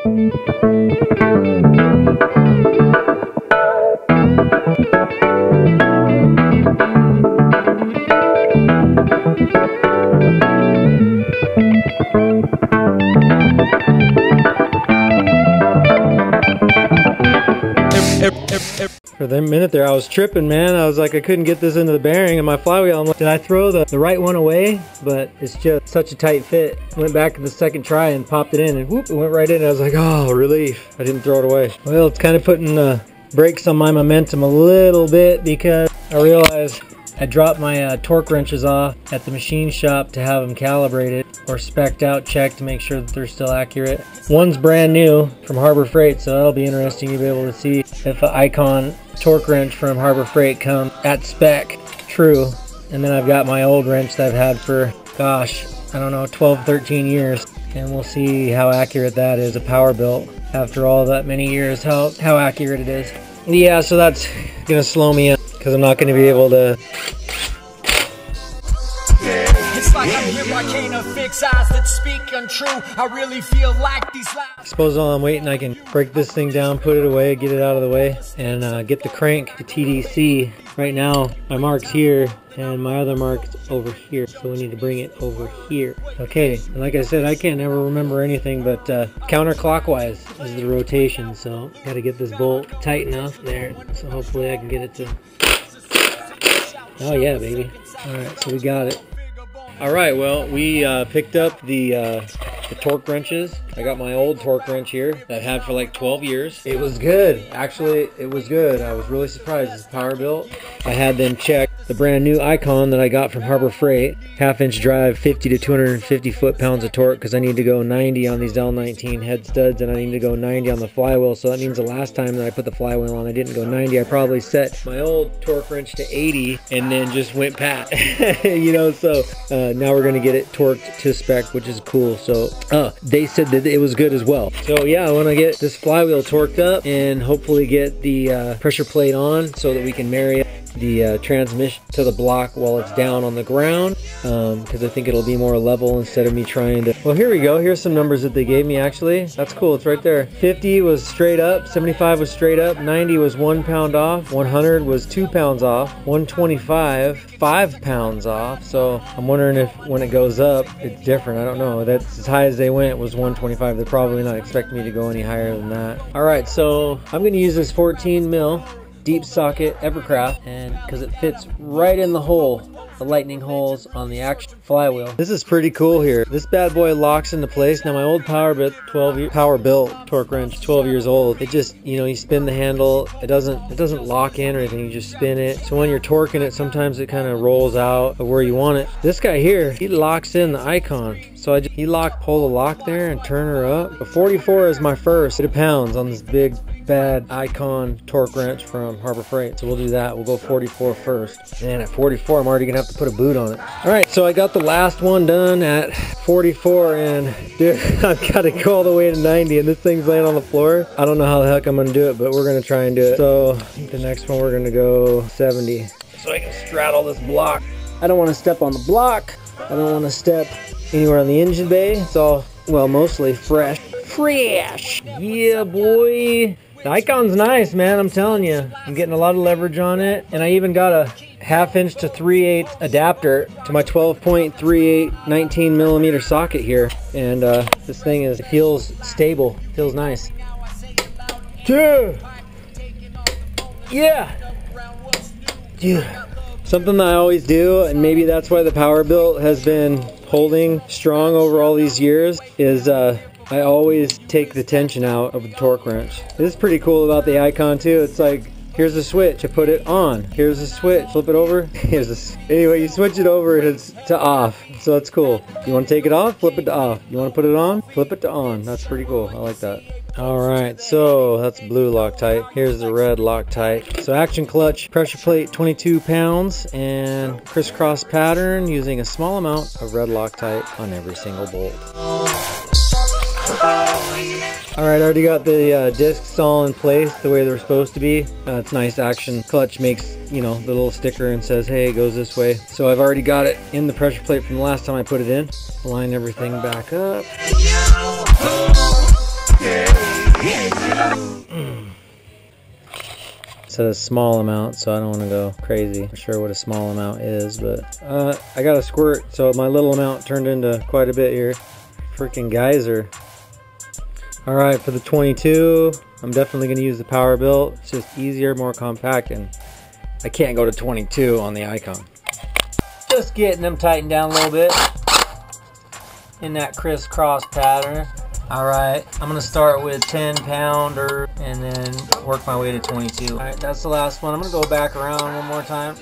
For the minute there, I was tripping, man. I was like, I couldn't get this into the bearing and my flywheel. I'm like, did I throw the right one away? But it's just such a tight fit. Went back to the second try and popped it in, and whoop, it went right in. I was like, oh, relief. I didn't throw it away. Well, it's kind of putting brakes on my momentum a little bit because I realized I dropped my torque wrenches off at the machine shop to have them calibrated or spec'd out, checked to make sure that they're still accurate. One's brand new from Harbor Freight, so that'll be interesting to be able to see if an Icon torque wrench from Harbor Freight come at spec true. And then I've got my old wrench that I've had for, gosh, I don't know, 12, 13 years. And we'll see how accurate that is, a Powerbilt, after all that many years, how accurate it is. Yeah, so that's gonna slow me up because I'm not gonna be able to. It's like I'm here, I can't fix eyes that speak untrue. I really feel like these lies. I suppose while I'm waiting, I can break this thing down, put it away, get it out of the way, and get the crank to TDC. Right now, my mark's here, and my other mark's over here, so we need to bring it over here. Okay, and like I said, I can't ever remember anything but counterclockwise is the rotation, so gotta get this bolt tight enough there, so hopefully I can get it to. Oh yeah, baby. Alright, so we got it. Alright, well, we picked up the torque wrenches. I got my old torque wrench here that I've had for like 12 years. It was good. Actually, it was good. I was really surprised. It's Powerbilt. I had them check the brand new Icon that I got from Harbor Freight. Half-inch drive, 50 to 250 foot-pounds of torque, because I need to go 90 on these L19 head studs, and I need to go 90 on the flywheel. So that means the last time that I put the flywheel on, I didn't go 90. I probably set my old torque wrench to 80 and then just went pat. You know, so now we're going to get it torqued to spec, which is cool. So they said that it was good as well. So yeah, I want to get this flywheel torqued up and hopefully get the pressure plate on so that we can marry up the transmission to the block while it's down on the ground, because I think it'll be more level instead of me trying to. Well, here we go. Here's some numbers that they gave me actually. That's cool. It's right there. 50 was straight up, 75 was straight up, 90 was 1 pound off, 100 was 2 pounds off, 125 5 pounds off. So I'm wondering if when it goes up it's different. I don't know. That's as high as they went was 125. They're probably not expecting me to go any higher than that. All right, so I'm going to use this 14 mil deep socket Evercraft, and because it fits right in the hole, the lightning holes on the actual flywheel. This is pretty cool here. This bad boy locks into place. Now my old Powerbilt torque wrench, 12 years old. It just, you know, you spin the handle, it doesn't lock in or anything, you just spin it. So when you're torquing it, sometimes it kind of rolls out of where you want it. This guy here, he locks in the Icon. So he pull the lock there and turn her up. But 44 is my first 8 pounds on this big bad Icon torque wrench from Harbor Freight. So we'll do that. We'll go 44 first. And at 44, I'm already gonna have to put a boot on it. All right, so I got the last one done at 44, and dude, I've got to go all the way to 90, and this thing's laying on the floor. I don't know how the heck I'm gonna do it, but we're gonna try and do it. So the next one, we're gonna go 70, so I can straddle this block. I don't want to step on the block. I don't want to step anywhere on the engine bay. It's all, well, mostly fresh. Yeah, boy. The Icon's nice, man, I'm telling you. I'm getting a lot of leverage on it, and I even got a 1/2 inch to 3/8 adapter to my 12.38 19 millimeter socket here, and this thing feels stable, feels nice. Dude. Yeah. Dude. Something that I always do, and maybe that's why the Powerbilt has been holding strong over all these years, is I always take the tension out of the torque wrench. This is pretty cool about the Icon too. It's like, here's a switch to put it on. Here's a switch, flip it over. Here's this. Anyway, you switch it over and it's to off. So that's cool. You want to take it off, flip it to off. You want to put it on, flip it to on. That's pretty cool. I like that. All right, so that's blue Loctite. Here's the red Loctite. So action clutch, pressure plate, 22 pounds, and crisscross pattern using a small amount of red Loctite on every single bolt. Alright, I already got the discs all in place the way they're supposed to be. It's nice. Action clutch makes, you know, the little sticker and says, hey, it goes this way. So I've already got it in the pressure plate from the last time I put it in. Line everything back up. said a small amount, so I don't want to go crazy. I'm not sure what a small amount is, but I got a squirt, so my little amount turned into quite a bit here. Freaking geyser. All right, for the 22, I'm definitely going to use the Power Built. It's just easier, more compact, and I can't go to 22 on the Icon. Just getting them tightened down a little bit in that crisscross pattern. All right, I'm gonna start with 10 pounder and then work my way to 22. All right, that's the last one. I'm gonna go back around one more time.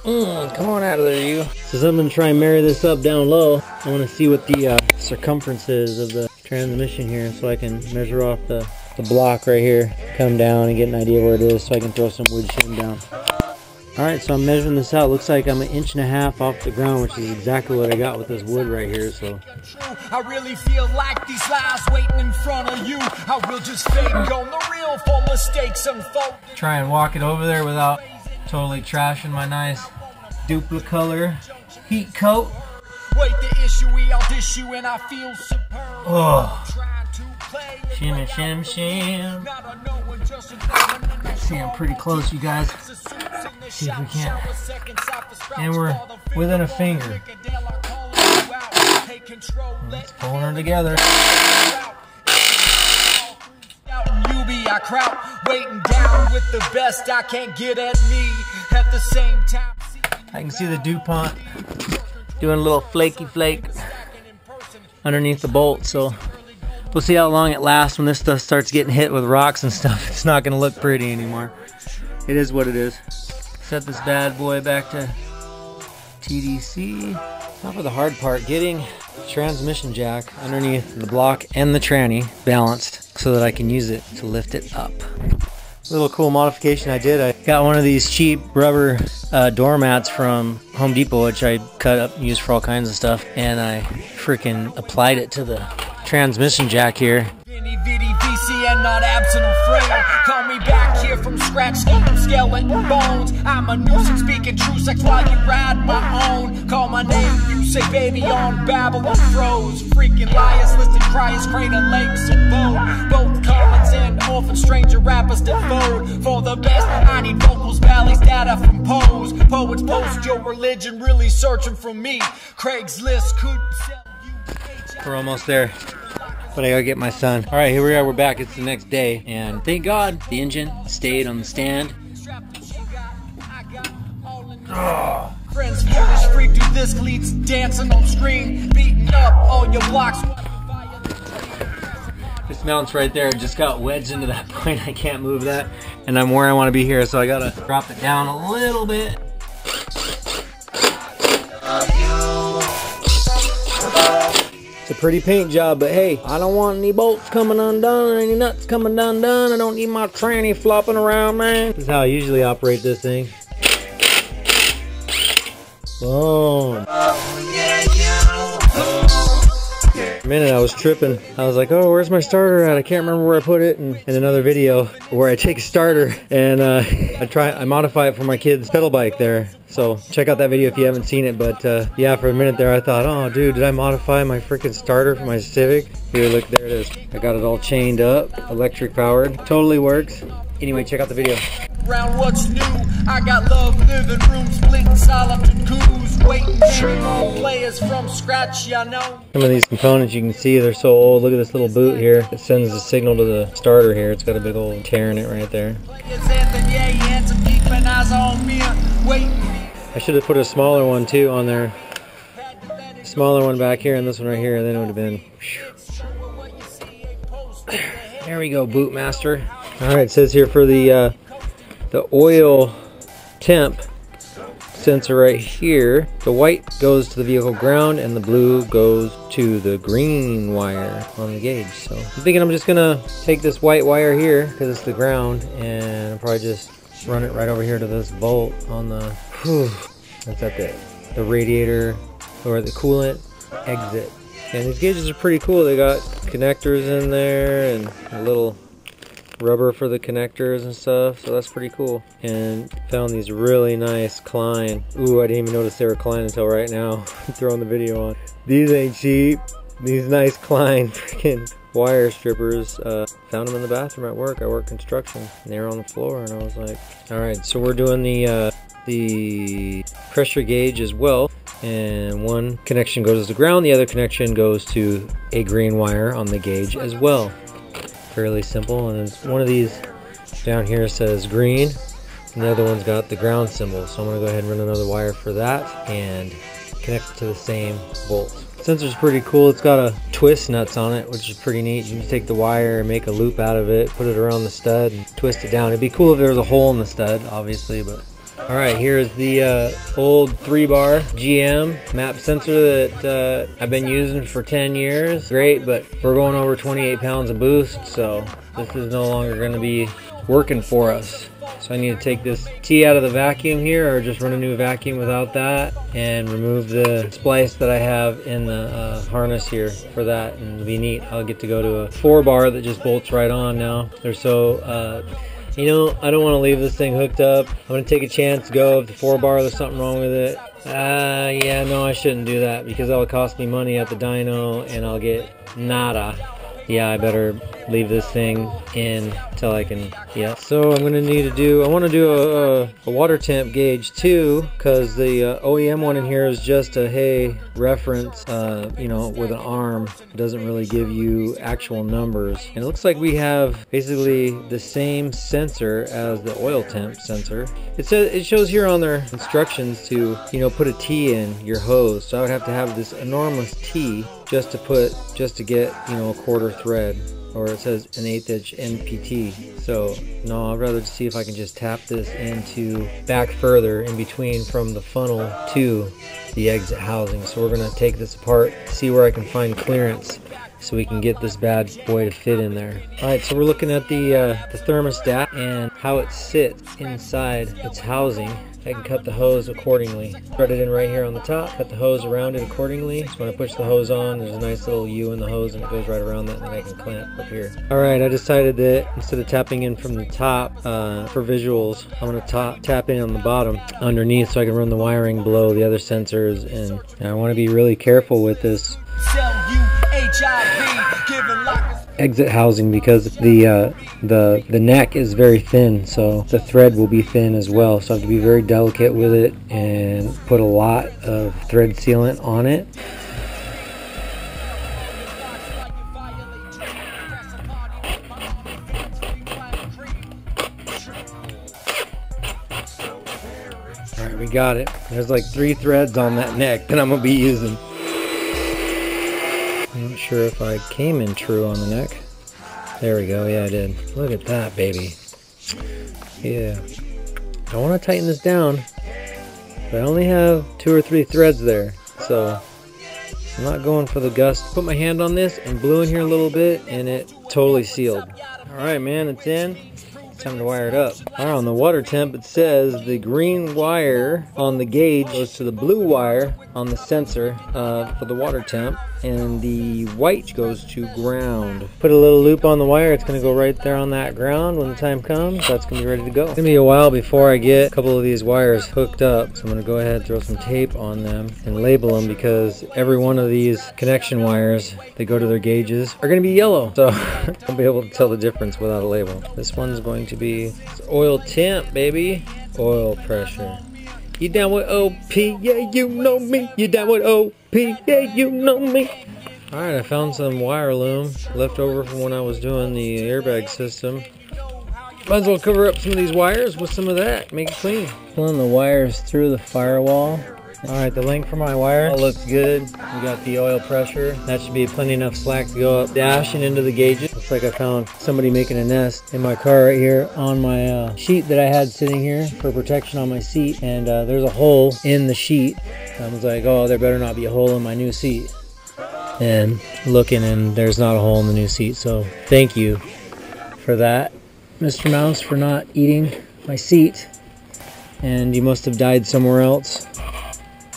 Come on out of there, you. So I'm gonna try and marry this up down low. I wanna see what the circumference is of the transmission here, so I can measure off the block right here, come down and get an idea where it is, so I can throw some wood shim down. All right, so I'm measuring this out. Looks like I'm 1.5 inches off the ground, which is exactly what I got with this wood right here. So I really feel like these lies waiting in front of you. I will just fake on the real for mistakes unfold. Try and walk it over there without totally trashing my nice duplicate color heat coat. Wait, the issue we all dish you and I feel superb. Oh, shim, shim, shim. See, I'm pretty close, you guys. See if we can't. And we're within a finger. Let's pull her together. I crowd waiting down with the best. I can't get at me at the same time. I can see the DuPont doing a little flaky flake underneath the bolt, so we'll see how long it lasts when this stuff starts getting hit with rocks and stuff. It's not going to look pretty anymore. It is what it is. Set this bad boy back to TDC. Now for the hard part, getting the transmission jack underneath the block and the tranny balanced so that I can use it to lift it up. Little cool modification I did. I got one of these cheap rubber doormats from Home Depot, which I cut up and used for all kinds of stuff, and I freaking applied it to the transmission jack here. And not absent or frail. Call me back here from scratch, skeleton bones. I'm a nuisance speaking true sex while you ride my own. Call my name, you say baby on Babylon froze. Freaking liars, listed criers, crane and lakes and bone. Both commons and orphan stranger rappers devote. For the best, I need vocals, valleys, data from Pose. Poets post your religion, really searching for me. Craigslist could sell you. We're almost there. But I gotta get my son. All right, here we are, we're back. It's the next day, and thank God the engine stayed on the stand. Oh. Friends, freak do this, leads dancing on screen, beating up all your blocks. This mount's right there. It just got wedged into that point. I can't move that, and I'm where I want to be here, so I gotta drop it down a little bit. It's a pretty paint job, but hey, I don't want any bolts coming undone, any nuts coming undone. I don't need my tranny flopping around, man. This is how I usually operate this thing. Boom. For a minute I was tripping. I was like, oh, where's my starter at? I can't remember where I put it. And in another video where I take a starter and I modify it for my kid's pedal bike there. So check out that video if you haven't seen it. But yeah, for a minute there I thought, oh dude, did I modify my freaking starter for my Civic? Here, look, there it is. I got it all chained up, electric powered. Totally works. Anyway, check out the video. Around what's new, I got love, living room, splitting solitude coups, waiting for players from scratch, you know. Some of these components you can see they're so old. Look at this little boot here. It sends the signal to the starter here. It's got a big old tear in it right there. I should have put a smaller one too on there. A smaller one back here and this one right here, and then it would have been. There we go, Bootmaster. All right, it says here for the oil temp sensor right here, the white goes to the vehicle ground and the blue goes to the green wire on the gauge. So I'm thinking I'm just gonna take this white wire here because it's the ground, and I'll probably just run it right over here to this bolt on the that's at the radiator or the coolant exit. And these gauges are pretty cool. They got connectors in there and a little rubber for the connectors and stuff, so that's pretty cool. And found these really nice Klein. Ooh, I didn't even notice they were Klein until right now. Throwing the video on. These ain't cheap. These nice Klein freaking wire strippers. Found them in the bathroom at work. I work construction, and they were on the floor, and I was like, all right, so we're doing the pressure gauge as well, and one connection goes to the ground, the other connection goes to a green wire on the gauge as well. Fairly simple. And one of these down here says green, and the other one's got the ground symbol, so I'm going to go ahead and run another wire for that and connect it to the same bolt. The sensor's pretty cool. It's got a twist nuts on it, which is pretty neat. You can take the wire and make a loop out of it, put it around the stud and twist it down. It'd be cool if there was a hole in the stud, obviously, but all right, here's the old 3-bar GM map sensor that I've been using for 10 years. Great, but we're going over 28 pounds of boost, so this is no longer going to be working for us. So I need to take this T out of the vacuum here, or just run a new vacuum without that, and remove the splice that I have in the harness here for that, and it'll be neat. I'll get to go to a 4-bar that just bolts right on now. They're so you know, I don't want to leave this thing hooked up. I'm going to take a chance, go if the 4-bar, there's something wrong with it. Yeah, no, I shouldn't do that, because that'll cost me money at the dyno and I'll get nada. Yeah, I better leave this thing in until I can, yeah. So I'm going to need to do, I want to do a water temp gauge too, because the OEM one in here is just a hey reference, you know, with an arm. It doesn't really give you actual numbers. And it looks like we have basically the same sensor as the oil temp sensor. It says, it shows here on their instructions to, you know, put a T in your hose. So I would have to have this enormous T just to get, you know, a 1/4 thread, or it says an 1/8 inch NPT. So no, I'd rather see if I can just tap this into back further in between from the funnel to the exit housing. So we're going to take this apart, see where I can find clearance so we can get this bad boy to fit in there. All right, so we're looking at the thermostat and how it sits inside its housing. I can cut the hose accordingly. Thread it in right here on the top, cut the hose around it accordingly. So when I push the hose on, there's a nice little U in the hose and it goes right around that, and then I can clamp up here. All right, I decided that instead of tapping in from the top for visuals, I'm gonna tap in on the bottom underneath so I can run the wiring below the other sensors, and I wanna be really careful with this exit housing, because the neck is very thin, so the thread will be thin as well, so I have to be very delicate with it and put a lot of thread sealant on it. All right, we got it. There's like 3 threads on that neck that I'm gonna be using. I'm not sure if I came in true on the neck. There we go, yeah I did. Look at that, baby. Yeah. I want to tighten this down, but I only have 2 or 3 threads there, so I'm not going for the gust. Put my hand on this and blew in here a little bit, and it totally sealed. Alright man, it's in. Time to wire it up. All right, on the water temp it says the green wire on the gauge goes to the blue wire on the sensor for the water temp, and the white goes to ground. Put a little loop on the wire, it's going to go right there on that ground when the time comes. That's going to be ready to go. It's going to be a while before I get a couple of these wires hooked up, so I'm going to go ahead and throw some tape on them and label them, because every one of these connection wires that go to their gauges are going to be yellow, so I'll be able to tell the difference without a label. This one's going to be oil temp, baby. Oil pressure. You down with OP? Yeah, you know me. You down with OP? Yeah, you know me. Alright, I found some wire loom left over from when I was doing the airbag system. Might as well cover up some of these wires with some of that, make it clean. Pulling the wires through the firewall. Alright, the length for my wire all looks good. We got the oil pressure. That should be plenty enough slack to go up dash and into the gauges. Looks like I found somebody making a nest in my car right here on my sheet that I had sitting here for protection on my seat. And there's a hole in the sheet. I was like, oh, there better not be a hole in my new seat. And looking, and there's not a hole in the new seat. So thank you for that, Mr. Mouse, for not eating my seat. And you must have died somewhere else,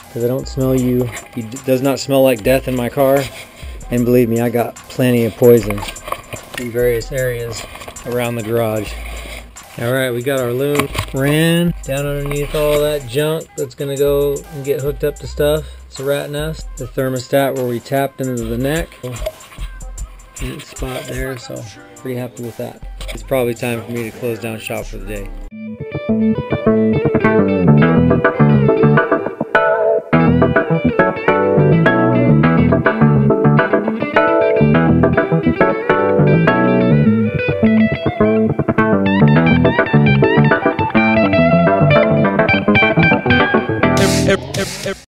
because I don't smell you. It does not smell like death in my car. And believe me, I got plenty of poison in various areas around the garage. Alright, we got our loom ran down underneath all that junk that's going to go and get hooked up to stuff. It's a rat nest. The thermostat where we tapped into the neck. neat spot there, so pretty happy with that. It's probably time for me to close down shop for the day.